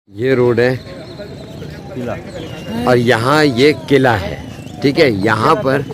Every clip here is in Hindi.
ये रोड है किला और यहाँ ये किला है। ठीक है, यहाँ पर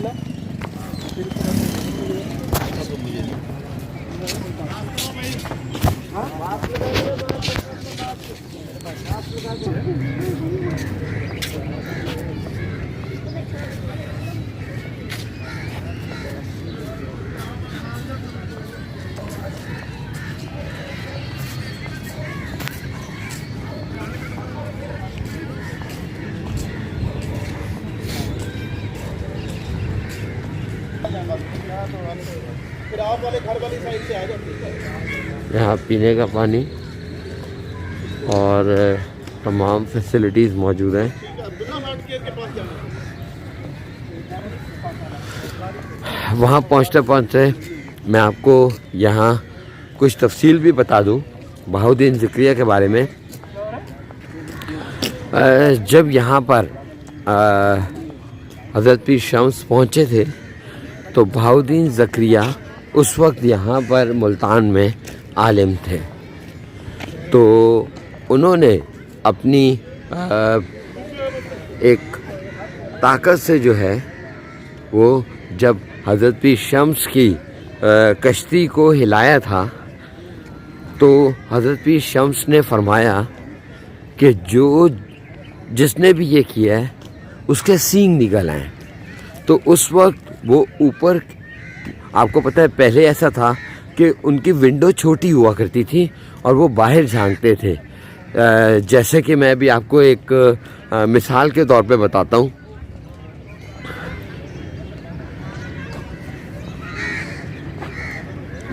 यहाँ पीने का पानी और तमाम फैसिलिटीज़ मौजूद हैं। वहाँ पहुँचते पहुँचते मैं आपको यहाँ कुछ तफसील भी बता दूँ बहाउद्दीन ज़िक्रिया के बारे में। जब यहाँ पर हज़रत पीर शम्स पहुँचे थे तो बहाउद्दीन ज़िक्रिया उस वक्त यहाँ पर मुल्तान में आलिम थे। तो उन्होंने अपनी एक ताकत से जो है वो जब हज़रत पीर शम्स की कश्ती को हिलाया था तो हज़रत पीर शम्स ने फरमाया कि जिसने भी ये किया है उसके सींग निकल आए। तो उस वक्त वो ऊपर, आपको पता है पहले ऐसा था कि उनकी विंडो छोटी हुआ करती थी और वो बाहर झांकते थे। जैसे कि मैं भी आपको एक मिसाल के तौर पे बताता हूँ।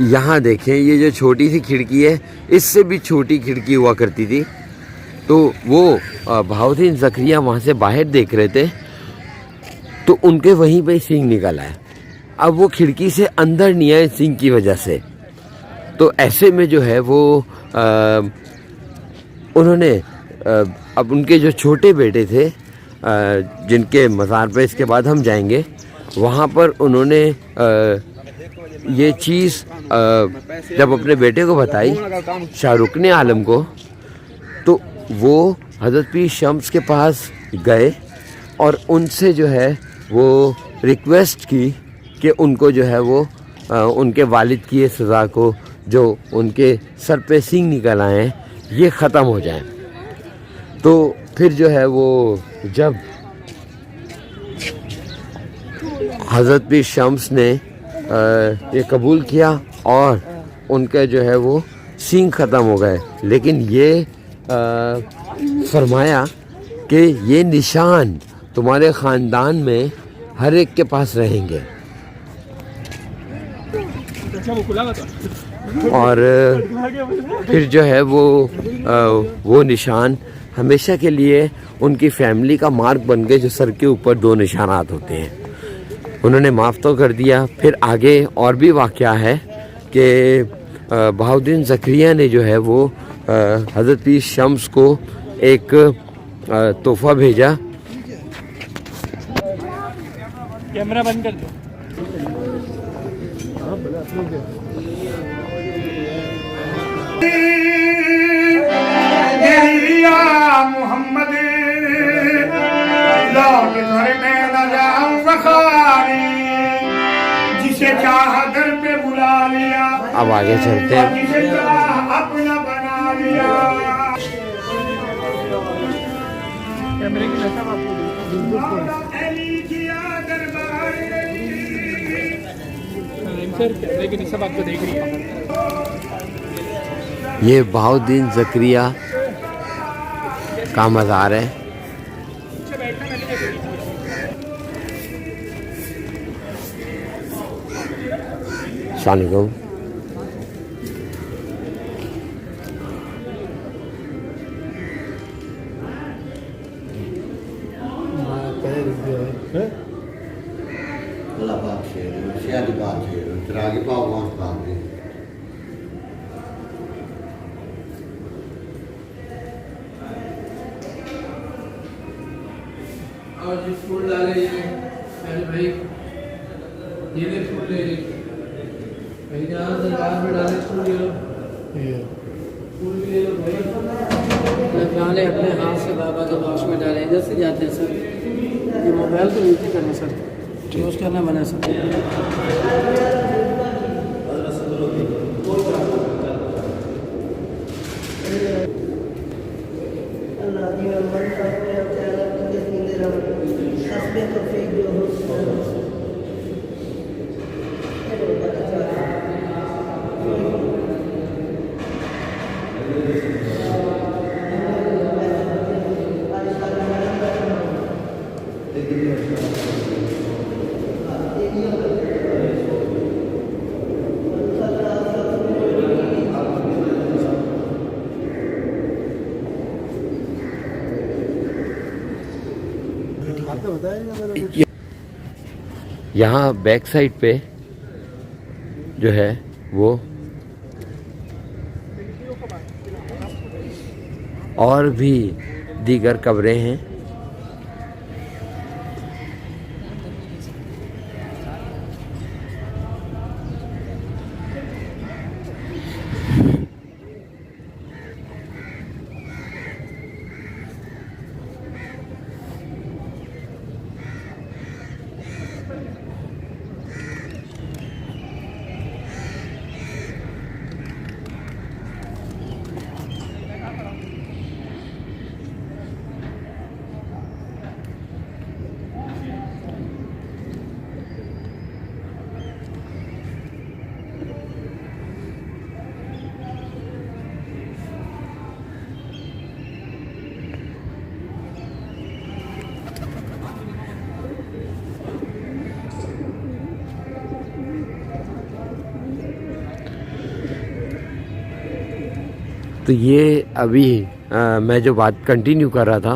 यहाँ देखें, ये जो छोटी सी खिड़की है इससे भी छोटी खिड़की हुआ करती थी। तो वो बहाउद्दीन ज़िक्रिया वहाँ से बाहर देख रहे थे तो उनके वहीं पे सींग निकल आए। अब वो खिड़की से अंदर नहीं आए सींग की वजह से। तो ऐसे में जो है वो उन्होंने अब उनके जो छोटे बेटे थे जिनके मज़ार पे इसके बाद हम जाएंगे, वहाँ पर उन्होंने ये चीज़ जब अपने बेटे को बताई, शाहरुखने आलम को, तो वो हज़रत पीर शम्स के पास गए और उनसे जो है वो रिक्वेस्ट की कि उनको जो है वो उनके वालिद की सज़ा को, जो उनके सर पे सींग निकल आए हैं, ये ख़त्म हो जाए। तो फिर जो है वो जब हज़रत पीर शम्स ने ये कबूल किया और उनका जो है वो सींग ख़त्म हो गए। लेकिन ये फरमाया कि ये निशान तुम्हारे ख़ानदान में हर एक के पास रहेंगे। और फिर जो है वो निशान हमेशा के लिए उनकी फैमिली का मार्क बन गए, जो सर के ऊपर 2 निशानात होते हैं। उन्होंने माफ़ तो कर दिया। फिर आगे और भी वाक़या है कि बहाउद्दीन ज़िक्रिया ने जो है वो हज़रत पीर शम्स को एक तोहफ़ा भेजा। कैमरा बंद कर दो। मोहम्मद लौट घर में न जाऊं खाली, जिसे चाह घर पे बुला लिया। अब आगे चलते हैं। जिसे चाह अपना बना लिया। कैमरे की नशा आपको सर, कैमरे की नशा आपको देख रही है। ये बहाउद्दीन ज़िक्रिया का मज़ार है। अस्सलाम वालेकुम। और जो फूल डाले ये भाई, ये फूल ले भाई, जहाँ दरबार में डाले फूल ये लो। गाने अपने हाथ से बाबा के बॉक्स में डाले, इधर से जाते हैं सर। ये मोबाइल को नीचे करना सर, क्लोज करना मना सर। यहाँ बैक साइड पे जो है वो और भी दीगर कब्रें हैं। तो ये अभी मैं जो बात कंटिन्यू कर रहा था,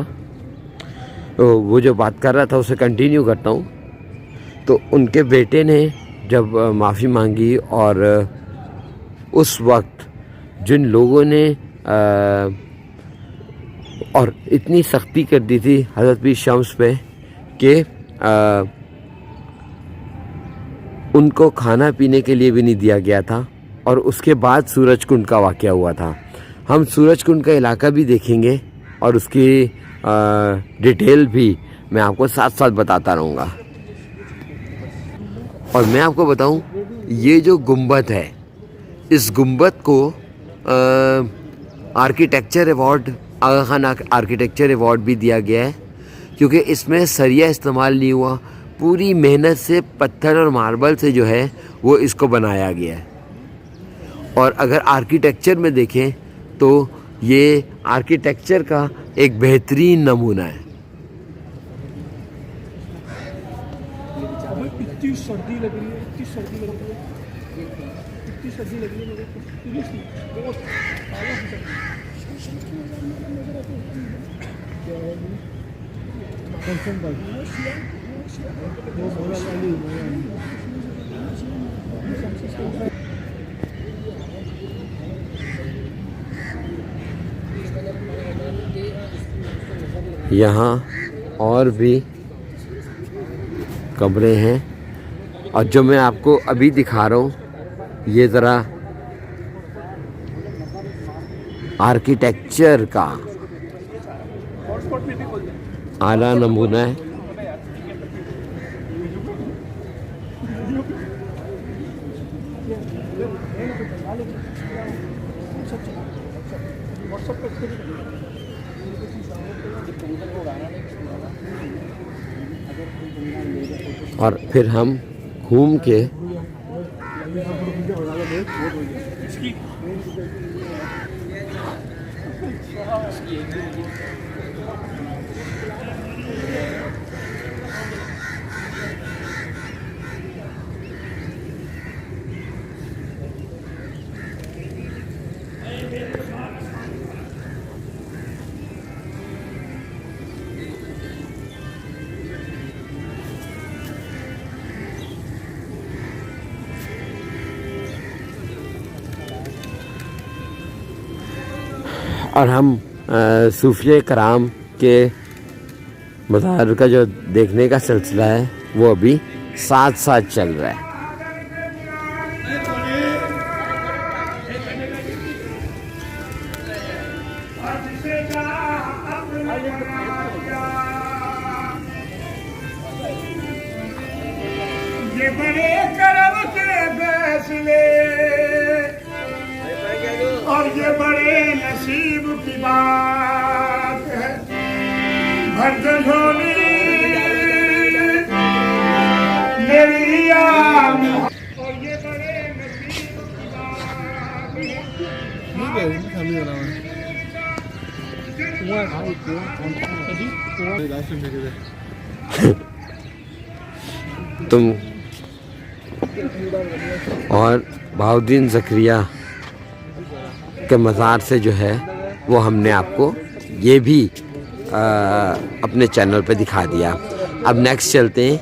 तो वो जो बात कर रहा था उसे कंटिन्यू करता हूँ। तो उनके बेटे ने जब माफ़ी मांगी और उस वक्त जिन लोगों ने और इतनी सख्ती कर दी थी हज़रत पीर शम्स पे कि उनको खाना पीने के लिए भी नहीं दिया गया था, और उसके बाद सूरज कुंड का वाक़या हुआ था। हम सूरज कुंड का इलाका भी देखेंगे और उसकी डिटेल भी मैं आपको साथ साथ बताता रहूँगा। और मैं आपको बताऊँ, ये जो गुंबद है, इस गुंबद को आर्किटेक्चर अवार्ड, आगा खान आर्किटेक्चर अवार्ड भी दिया गया है, क्योंकि इसमें सरिया इस्तेमाल नहीं हुआ। पूरी मेहनत से पत्थर और मार्बल से जो है वो इसको बनाया गया है। और अगर आर्किटेक्चर में देखें तो ये आर्किटेक्चर का एक बेहतरीन नमूना है। इतनी सर्दी लग रही है, इतनी सर्दी लग रही है, इतनी सर्दी लग रही है मेरे को, सीरियसली बहुत आला की सर्दी। यहाँ और भी कमरे हैं, और जो मैं आपको अभी दिखा रहा हूँ ये ज़रा आर्किटेक्चर का आला नमूना है। और फिर हम घूम के और हम सूफिया कराम के मज़ार का जो देखने का सिलसिला है वो अभी साथ साथ चल रहा है। फैसले और ये बड़े नसीब की बात है। भर दो झोली मेरी आम और ये बड़े नसीब की बात है। तुम और बहाउद्दीन ज़करिया के मज़ार से जो है वो हमने आपको ये भी अपने चैनल पे दिखा दिया। अब नेक्स्ट चलते हैं